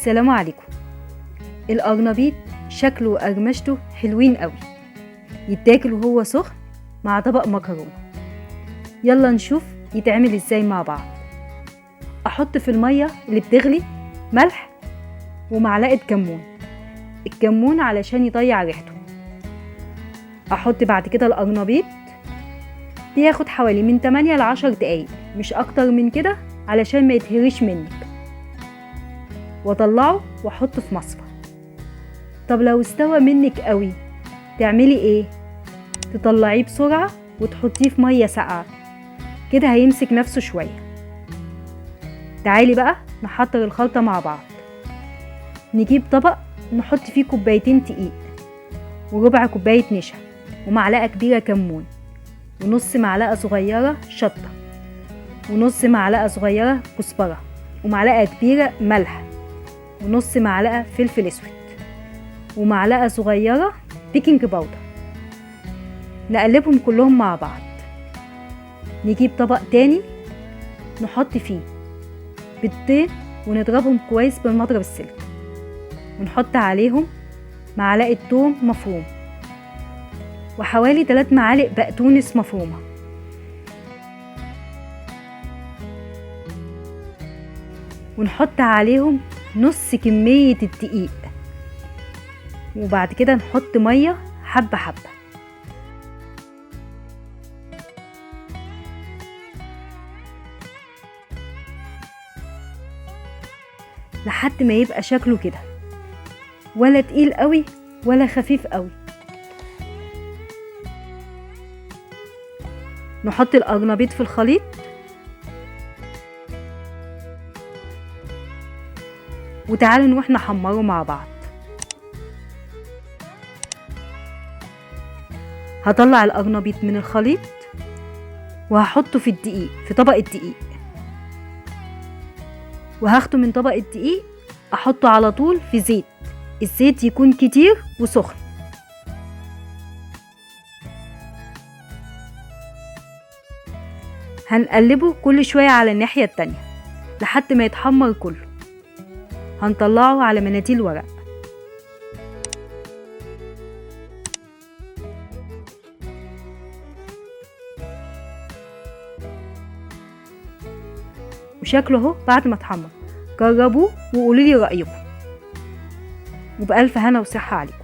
السلام عليكم. القرنبيط شكله وقرمشته حلوين قوي، يتاكل وهو سخن مع طبق مكرونه. يلا نشوف يتعمل ازاي مع بعض. احط في الميه اللي بتغلي ملح ومعلقه كمون، الكمون علشان يضيع ريحته. احط بعد كده القرنبيط، بياخد حوالي من 8 ل 10 دقايق، مش اكتر من كده علشان ما يتهريش منك، واطلعه واحطه في مصفى. طب لو استوى منك قوي تعملي ايه؟ تطلعيه بسرعة وتحطيه في مية ساقعة، كده هيمسك نفسه شوية. تعالي بقى نحضر الخلطة مع بعض. نجيب طبق نحط فيه كوبايتين دقيق، وربع كوباية نشا، ومعلقة كبيرة كمون، ونص معلقة صغيرة شطة، ونص معلقة صغيرة كزبرة، ومعلقة كبيرة ملح، ونص معلقة فلفل اسود، ومعلقة صغيرة بيكنج باودر. نقلبهم كلهم مع بعض. نجيب طبق تاني نحط فيه بيضتين ونضربهم كويس بالمضرب السلك، ونحط عليهم معلقة توم مفروم، وحوالي 3 معالق بقدونس مفرومة، ونحط عليهم نص كمية الدقيق، وبعد كده نحط مية حبة حبة. لحد ما يبقى شكله كده، ولا تقيل قوي ولا خفيف قوي. نحط القرنبيط في الخليط، وتعالوا نروح نحمره مع بعض. هطلع القرنبيط من الخليط وهحطه في الدقيق، في طبق الدقيق، وهاخده من طبق الدقيق احطه على طول في زيت. الزيت يكون كتير وسخن. هنقلبه كل شوية على الناحية التانية لحد ما يتحمر كله. هنطلعه على مناديل ورق. وشكله اهو بعد ما اتحمر. جربوه وقولوا لي رأيكم، وبألف هنا وصحة عليكم.